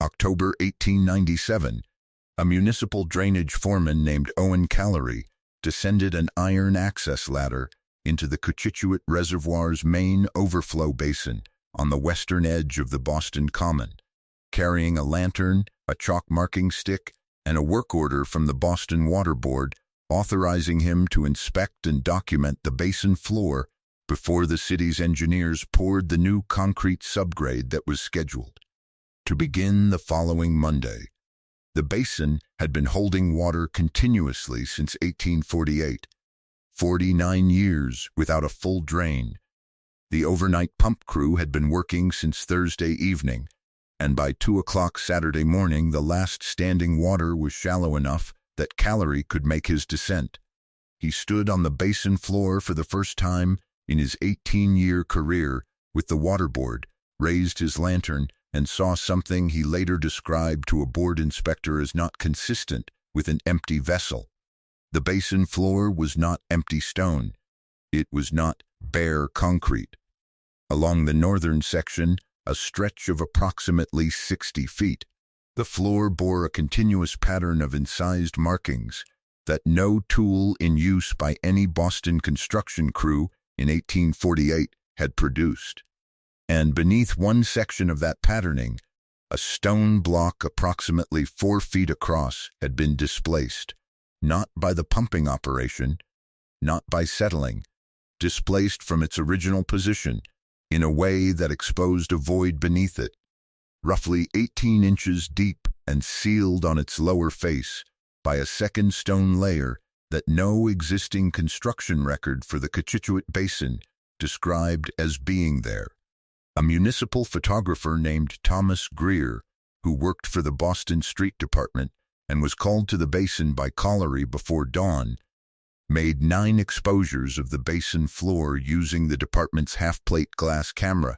October 1897, a municipal drainage foreman named Owen Callery descended an iron access ladder into the Cochituate Reservoir's main overflow basin on the western edge of the Boston Common, carrying a lantern, a chalk marking stick, and a work order from the Boston Water Board authorizing him to inspect and document the basin floor before the city's engineers poured the new concrete subgrade that was scheduled to begin the following Monday. The basin had been holding water continuously since 1848, 49 years without a full drain. The overnight pump crew had been working since Thursday evening, and by 2 o'clock Saturday morning the last standing water was shallow enough that Callery could make his descent. He stood on the basin floor for the first time in his 18-year career with the water board, raised his lantern, and saw something he later described to a board inspector as not consistent with an empty vessel. The basin floor was not empty stone. It was not bare concrete. Along the northern section, a stretch of approximately 60 feet, the floor bore a continuous pattern of incised markings that no tool in use by any Boston construction crew in 1848 had produced. And beneath one section of that patterning, a stone block approximately 4 feet across had been displaced, not by the pumping operation, not by settling, displaced from its original position in a way that exposed a void beneath it, roughly 18 inches deep and sealed on its lower face by a second stone layer that no existing construction record for the Cochituate Basin described as being there. A municipal photographer named Thomas Greer, who worked for the Boston Street Department and was called to the basin by Callery before dawn, made 9 exposures of the basin floor using the department's half-plate glass camera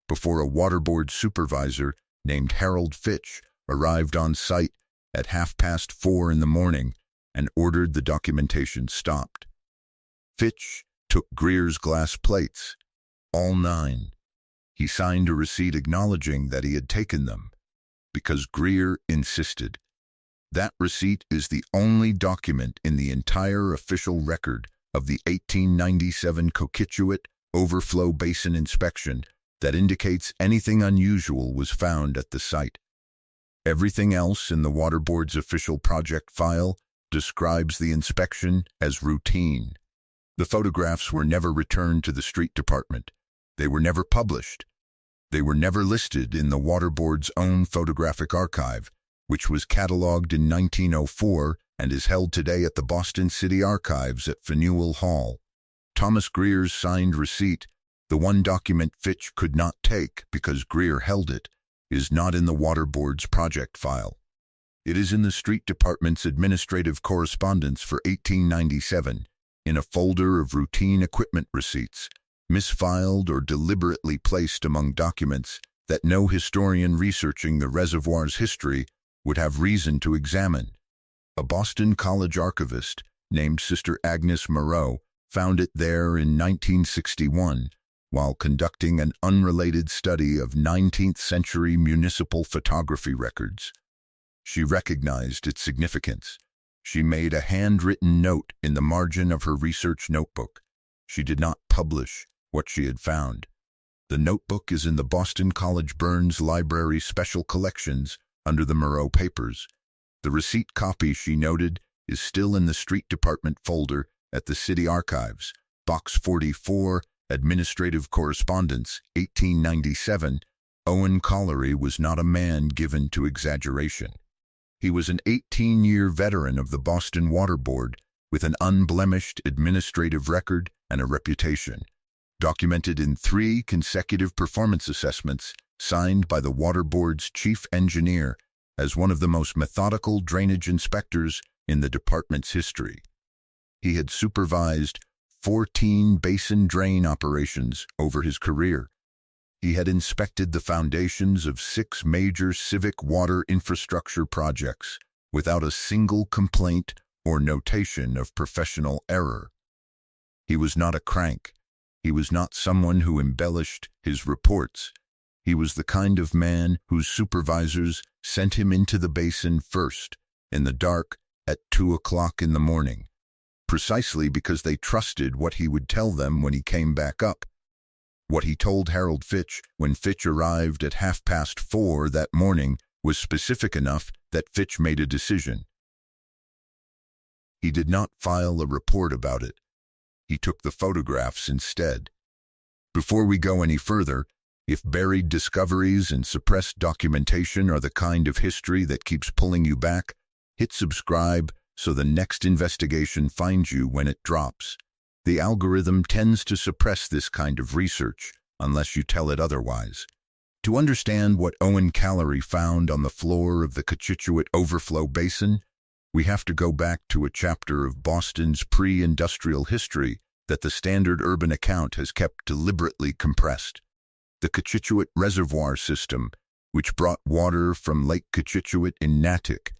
before a waterboard supervisor named Harold Fitch arrived on site at 4:30 in the morning and ordered the documentation stopped. Fitch took Greer's glass plates, all 9. He signed a receipt acknowledging that he had taken them, because Greer insisted. That receipt is the only document in the entire official record of the 1897 Cochituate Overflow Basin inspection that indicates anything unusual was found at the site. Everything else in the Water Board's official project file describes the inspection as routine. The photographs were never returned to the street department. They were never published. They were never listed in the Water Board's own photographic archive, which was catalogued in 1904 and is held today at the Boston City Archives at Faneuil Hall. Thomas Greer's signed receipt, the one document Fitch could not take because Greer held it, is not in the Water Board's project file. It is in the Street Department's administrative correspondence for 1897, in a folder of routine equipment receipts, misfiled or deliberately placed among documents that no historian researching the reservoir's history would have reason to examine. A Boston College archivist named Sister Agnes Moreau found it there in 1961 while conducting an unrelated study of 19th-century municipal photography records. She recognized its significance. She made a handwritten note in the margin of her research notebook. She did not publish what she had found. The notebook is in the Boston College Burns Library Special Collections under the Moreau Papers. The receipt copy, she noted, is still in the Street Department folder at the City Archives, Box 44, Administrative Correspondence, 1897. Owen Callery was not a man given to exaggeration. He was an 18-year veteran of the Boston Water Board with an unblemished administrative record and a reputation, documented in 3 consecutive performance assessments signed by the Water Board's chief engineer as one of the most methodical drainage inspectors in the department's history. He had supervised 14 basin drain operations over his career. He had inspected the foundations of 6 major civic water infrastructure projects without a single complaint or notation of professional error. He was not a crank. He was not someone who embellished his reports. He was the kind of man whose supervisors sent him into the basin first, in the dark, at 2 o'clock in the morning, precisely because they trusted what he would tell them when he came back up. What he told Harold Fitch when Fitch arrived at 4:30 that morning was specific enough that Fitch made a decision. He did not file a report about it. He took the photographs instead. Before we go any further, if buried discoveries and suppressed documentation are the kind of history that keeps pulling you back, hit subscribe so the next investigation finds you when it drops. The algorithm tends to suppress this kind of research, unless you tell it otherwise. To understand what Owen Callery found on the floor of the Cochituate Overflow Basin, we have to go back to a chapter of Boston's pre-industrial history that the standard urban account has kept deliberately compressed. The Cochituate Reservoir system, which brought water from Lake Cochituate in Natick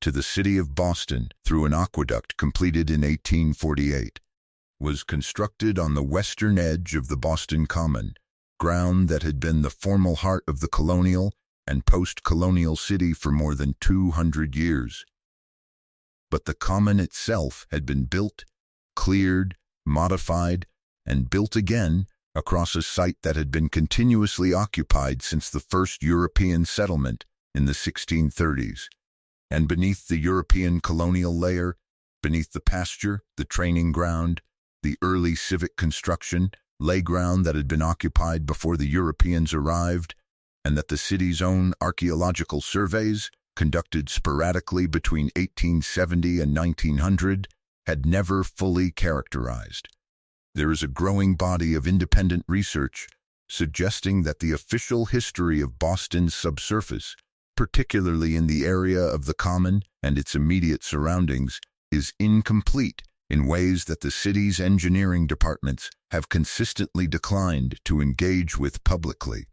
to the city of Boston through an aqueduct completed in 1848, was constructed on the western edge of the Boston Common, ground that had been the formal heart of the colonial and post-colonial city for more than 200 years. But the Common itself had been built, cleared, modified, and built again across a site that had been continuously occupied since the first European settlement in the 1630s. And beneath the European colonial layer, beneath the pasture, the training ground, the early civic construction, lay ground that had been occupied before the Europeans arrived, and that the city's own archaeological surveys, conducted sporadically between 1870 and 1900, had never fully characterized. There is a growing body of independent research suggesting that the official history of Boston's subsurface, particularly in the area of the Common and its immediate surroundings, is incomplete in ways that the city's engineering departments have consistently declined to engage with publicly.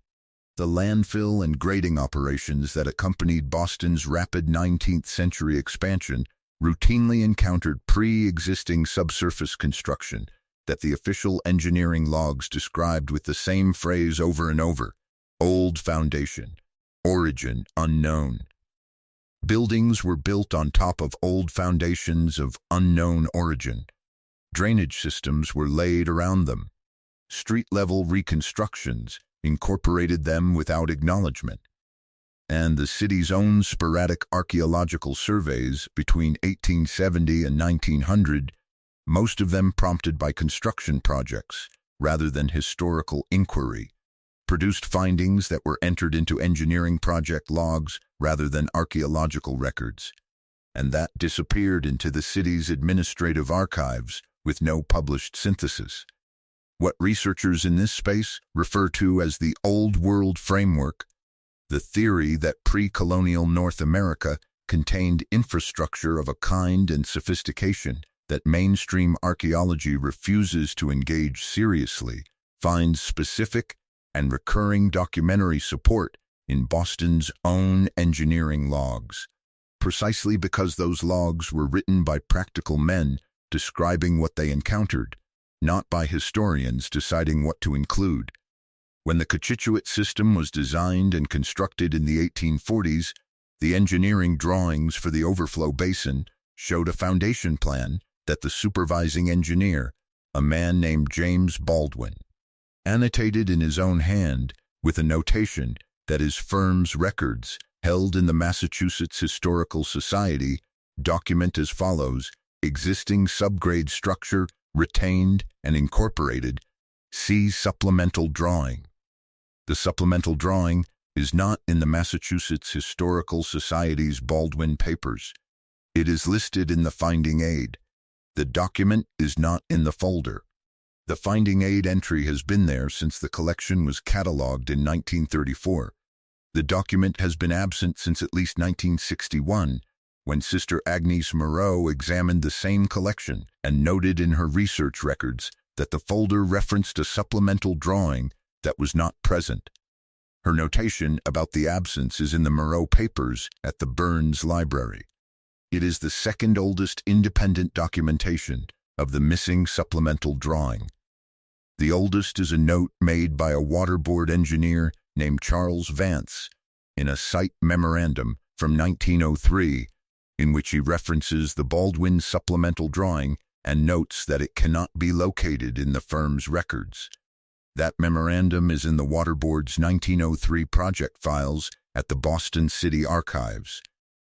The landfill and grading operations that accompanied Boston's rapid 19th century expansion routinely encountered pre-existing subsurface construction that the official engineering logs described with the same phrase over and over: old foundation, origin unknown. Buildings were built on top of old foundations of unknown origin. Drainage systems were laid around them. Street-level reconstructions incorporated them without acknowledgement. And the city's own sporadic archaeological surveys between 1870 and 1900, most of them prompted by construction projects rather than historical inquiry, produced findings that were entered into engineering project logs rather than archaeological records, and that disappeared into the city's administrative archives with no published synthesis. What researchers in this space refer to as the Old World Framework, the theory that pre-colonial North America contained infrastructure of a kind and sophistication that mainstream archaeology refuses to engage seriously, finds specific and recurring documentary support in Boston's own engineering logs, precisely because those logs were written by practical men describing what they encountered, not by historians deciding what to include. When the Cochituate system was designed and constructed in the 1840s, the engineering drawings for the overflow basin showed a foundation plan that the supervising engineer, a man named James Baldwin, annotated in his own hand with a notation that his firm's records, held in the Massachusetts Historical Society, document as follows: existing subgrade structure retained and incorporated. See supplemental drawing. The supplemental drawing is not in the Massachusetts Historical Society's Baldwin papers. It is listed in the finding aid. The document is not in the folder. The finding aid entry has been there since the collection was catalogued in 1934. The document has been absent since at least 1961, when Sister Agnes Moreau examined the same collection and noted in her research records that the folder referenced a supplemental drawing that was not present. Her notation about the absence is in the Moreau papers at the Burns Library. It is the second oldest independent documentation of the missing supplemental drawing. The oldest is a note made by a waterboard engineer named Charles Vance in a site memorandum from 1903 in which he references the Baldwin supplemental drawing and notes that it cannot be located in the firm's records. That memorandum is in the Water Board's 1903 project files at the Boston City Archives.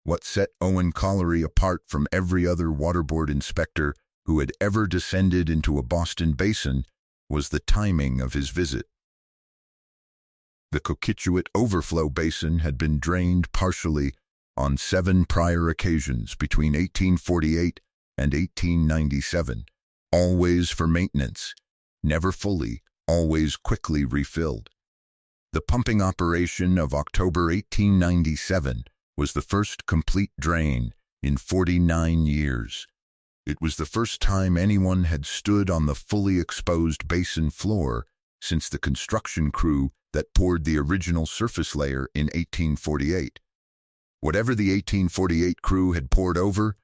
What set Owen Collery apart from every other Water Board inspector who had ever descended into a Boston basin was the timing of his visit. The Coquitchuit Overflow Basin had been drained partially on 7 prior occasions between 1848 and 1897, always for maintenance, never fully, always quickly refilled. The pumping operation of October 1897 was the first complete drain in 49 years. It was the first time anyone had stood on the fully exposed basin floor since the construction crew that poured the original surface layer in 1848. Whatever the 1848 crew had poured over,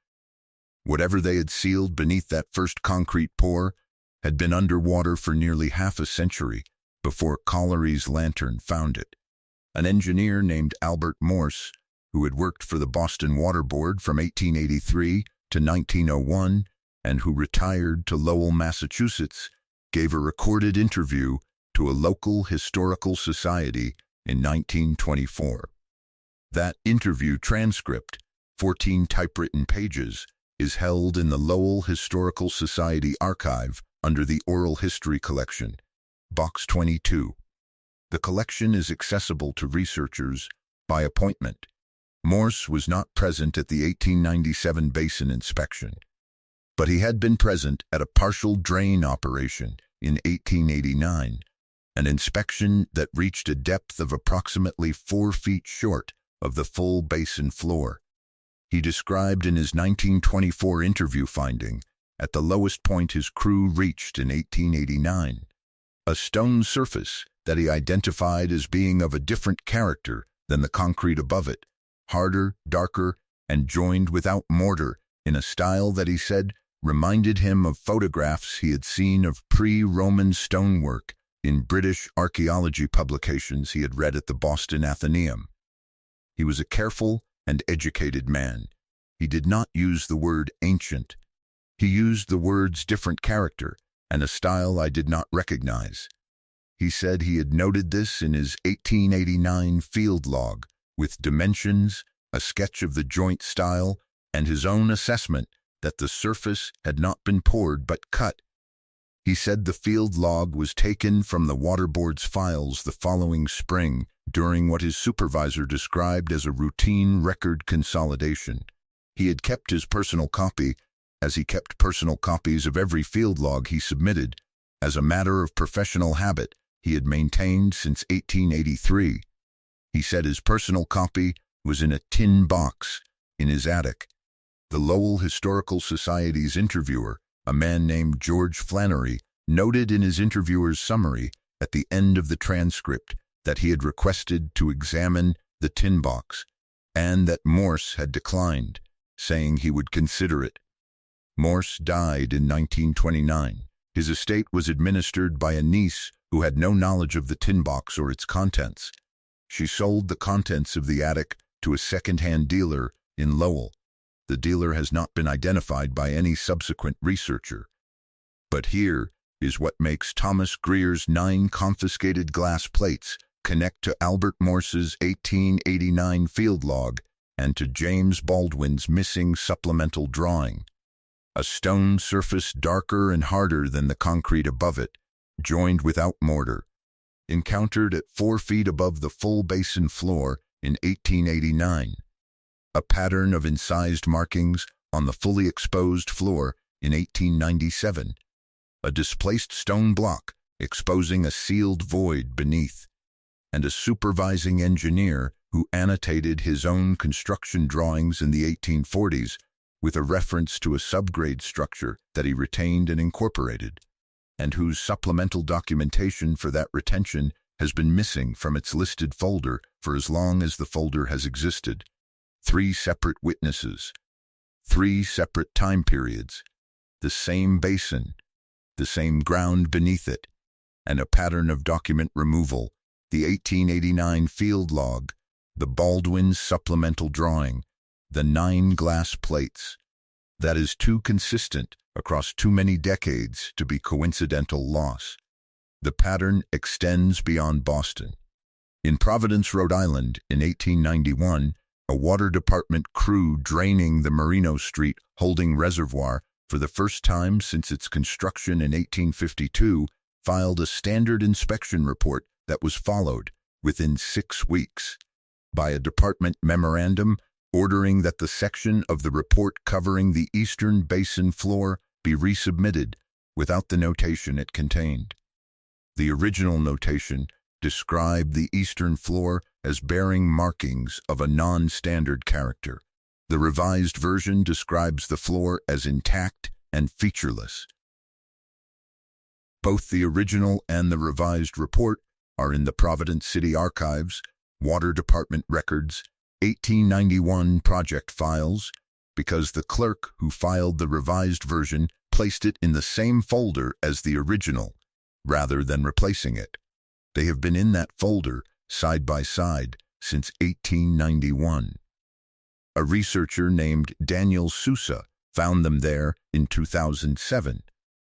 whatever they had sealed beneath that first concrete pour, had been underwater for nearly half a century before Collery's lantern found it. An engineer named Albert Morse, who had worked for the Boston Water Board from 1883 to 1901 and who retired to Lowell, Massachusetts, gave a recorded interview to a local historical society in 1924. That interview transcript, 14 typewritten pages, is held in the Lowell Historical Society archive under the Oral History Collection, Box 22. The collection is accessible to researchers by appointment. Morse was not present at the 1897 basin inspection, but he had been present at a partial drain operation in 1889, an inspection that reached a depth of approximately 4 feet short of the full basin floor. He described in his 1924 interview finding, at the lowest point his crew reached in 1889, a stone surface that he identified as being of a different character than the concrete above it, harder, darker, and joined without mortar in a style that he said reminded him of photographs he had seen of pre-Roman stonework in British archaeology publications he had read at the Boston Athenaeum. He was a careful and educated man. He did not use the word ancient. He used the words different character and a style I did not recognize. He said he had noted this in his 1889 field log with dimensions, a sketch of the joint style, and his own assessment that the surface had not been poured but cut. He said the field log was taken from the Water Board's files the following spring during what his supervisor described as a routine record consolidation. He had kept his personal copy, as he kept personal copies of every field log he submitted, as a matter of professional habit he had maintained since 1883. He said his personal copy was in a tin box in his attic. The Lowell Historical Society's interviewer, a man named George Flannery, noted in his interviewer's summary at the end of the transcript that he had requested to examine the tin box and that Morse had declined, saying he would consider it. Morse died in 1929. His estate was administered by a niece who had no knowledge of the tin box or its contents. She sold the contents of the attic to a second-hand dealer in Lowell. The dealer has not been identified by any subsequent researcher. But here is what makes Thomas Greer's 9 confiscated glass plates connect to Albert Morse's 1889 field log and to James Baldwin's missing supplemental drawing. A stone surface darker and harder than the concrete above it, joined without mortar, encountered at 4 feet above the full basin floor in 1889. A pattern of incised markings on the fully exposed floor in 1897. A displaced stone block exposing a sealed void beneath, and a supervising engineer who annotated his own construction drawings in the 1840s with a reference to a subgrade structure that he retained and incorporated, and whose supplemental documentation for that retention has been missing from its listed folder for as long as the folder has existed. 3 separate witnesses, 3 separate time periods, the same basin, the same ground beneath it, and a pattern of document removal the 1889 field log, the Baldwin supplemental drawing, the 9 glass plates. That is too consistent across too many decades to be coincidental loss. The pattern extends beyond Boston. In Providence, Rhode Island, in 1891, a water department crew draining the Merino Street holding reservoir for the first time since its construction in 1852 filed a standard inspection report that was followed within 6 weeks by a department memorandum ordering that the section of the report covering the eastern basin floor be resubmitted without the notation it contained. The original notation described the eastern floor as bearing markings of a non-standard character. The revised version describes the floor as intact and featureless. Both the original and the revised report are in the Providence City Archives, Water Department Records, 1891 project files, because the clerk who filed the revised version placed it in the same folder as the original, rather than replacing it. They have been in that folder, side by side, since 1891. A researcher named Daniel Sousa found them there in 2007.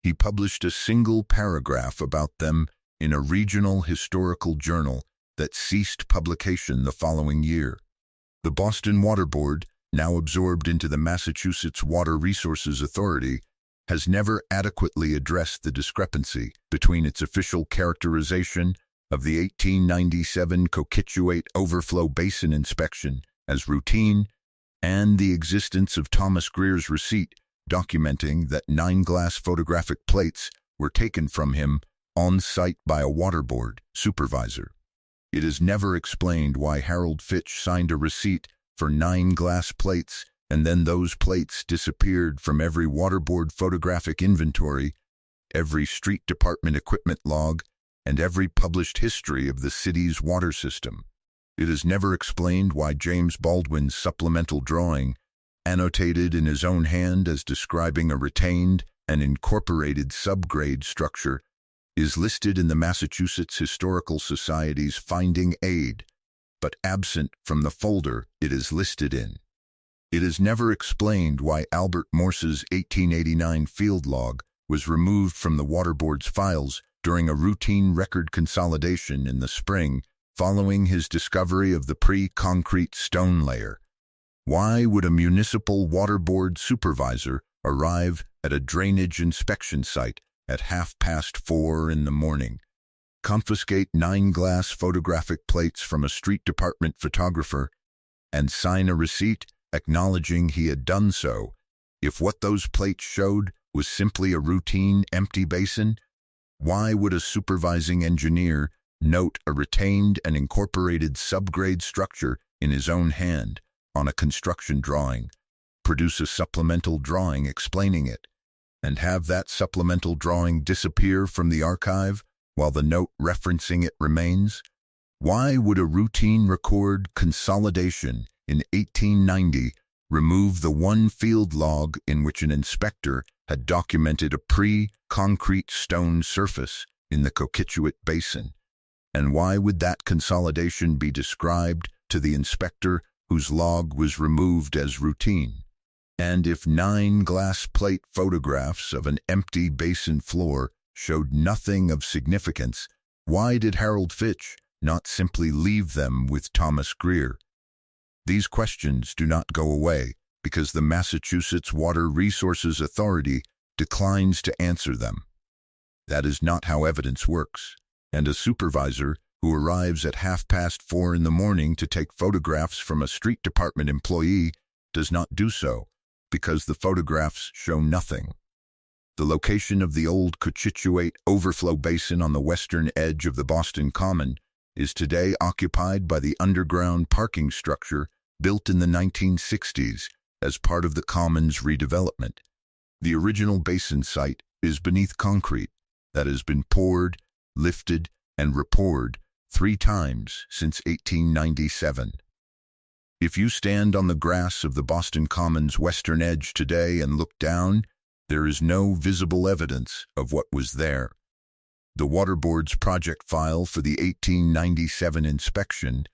He published a single paragraph about them in a regional historical journal that ceased publication the following year. The Boston Water Board, now absorbed into the Massachusetts Water Resources Authority, has never adequately addressed the discrepancy between its official characterization of the 1897 Coquitchuate Overflow Basin inspection as routine and the existence of Thomas Greer's receipt documenting that 9 glass photographic plates were taken from him on site by a water board supervisor. It is never explained why Harold Fitch signed a receipt for 9 glass plates and then those plates disappeared from every water board photographic inventory, every street department equipment log, and every published history of the city's water system. It is never explained why James Baldwin's supplemental drawing, annotated in his own hand as describing a retained and incorporated subgrade structure, is listed in the Massachusetts Historical Society's finding aid, but absent from the folder it is listed in. It is never explained why Albert Morse's 1889 field log was removed from the water board's files during a routine record consolidation in the spring following his discovery of the pre-concrete stone layer. Why would a municipal water board supervisor arrive at a drainage inspection site at 4:30 in the morning, confiscate 9 glass photographic plates from a street department photographer, and sign a receipt acknowledging he had done so if what those plates showed was simply a routine empty basin? Why would a supervising engineer note a retained and incorporated subgrade structure in his own hand on a construction drawing, produce a supplemental drawing explaining it, and have that supplemental drawing disappear from the archive while the note referencing it remains? Why would a routine record consolidation in 1890 remove the one field log in which an inspector had documented a pre-concrete stone surface in the Coquitchuate Basin? And why would that consolidation be described to the inspector whose log was removed as routine? And if 9 glass plate photographs of an empty basin floor showed nothing of significance, why did Harold Fitch not simply leave them with Thomas Greer? These questions do not go away because the Massachusetts Water Resources Authority declines to answer them. That is not how evidence works, and a supervisor who arrives at 4:30 in the morning to take photographs from a street department employee does not do so because the photographs show nothing. The location of the old Coquitchuate Overflow Basin on the western edge of the Boston Common is today occupied by the underground parking structure built in the 1960s as part of the Common's redevelopment. The original basin site is beneath concrete that has been poured, lifted, and repoured 3 times since 1897. If you stand on the grass of the Boston Common's western edge today and look down, there is no visible evidence of what was there. The Water Board's project file for the 1897 inspection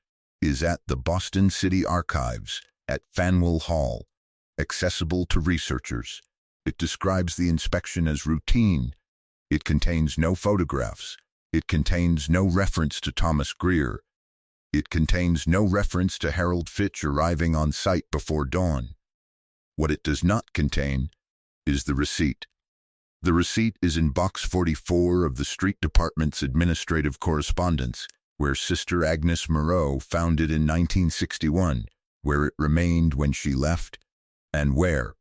is at the Boston City Archives at Faneuil Hall, accessible to researchers. It describes the inspection as routine. It contains no photographs. It contains no reference to Thomas Greer. It contains no reference to Harold Fitch arriving on site before dawn. What it does not contain is the receipt. The receipt is in Box 44 of the Street Department's administrative correspondence, where Sister Agnes Moreau found it in 1961, where it remained when she left, and where,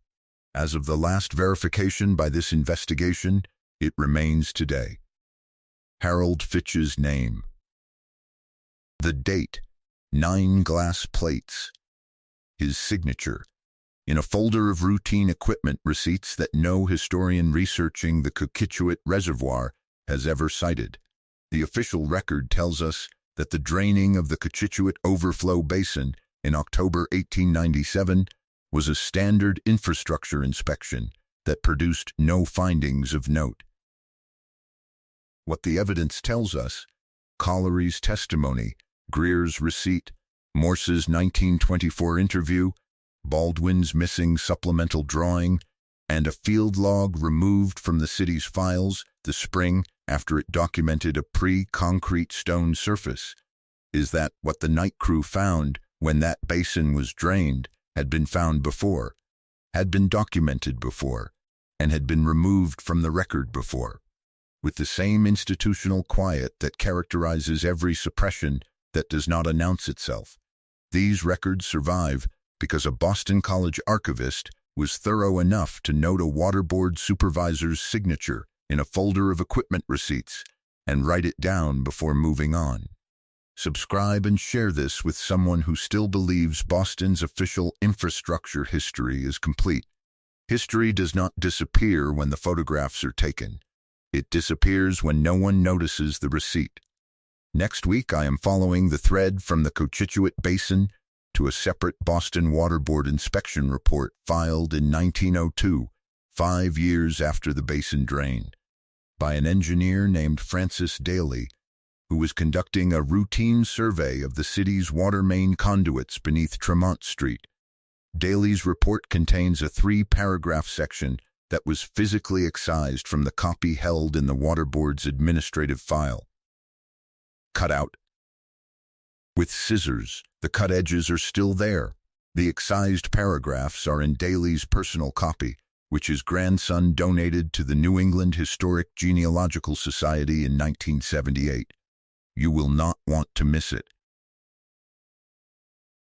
as of the last verification by this investigation, it remains today. Harold Fitch's name. The date, 9 glass plates. His signature, in a folder of routine equipment receipts that no historian researching the Coquitchuit Reservoir has ever cited. The official record tells us that the draining of the Coquitchuit Overflow Basin in October 1897 was a standard infrastructure inspection that produced no findings of note. What the evidence tells us, Collery's testimony, Greer's receipt, Morse's 1924 interview, Baldwin's missing supplemental drawing, and a field log removed from the city's files the spring after it documented a pre-concrete stone surface, is that what the night crew found when that basin was drained had been found before, had been documented before, and had been removed from the record before, with the same institutional quiet that characterizes every suppression that does not announce itself. These records survive because a Boston College archivist was thorough enough to note a water board supervisor's signature in a folder of equipment receipts and write it down before moving on. Subscribe and share this with someone who still believes Boston's official infrastructure history is complete. History does not disappear when the photographs are taken. It disappears when no one notices the receipt. Next week, I am following the thread from the Coquitchuit Basin to a separate Boston Water Board inspection report filed in 1902, 5 years after the basin drain, by an engineer named Francis Daly, who was conducting a routine survey of the city's water main conduits beneath Tremont Street. Daly's report contains a 3-paragraph section that was physically excised from the copy held in the Water Board's administrative file. Cut out. With scissors, the cut edges are still there. The excised paragraphs are in Daly's personal copy, which his grandson donated to the New England Historic Genealogical Society in 1978. You will not want to miss it.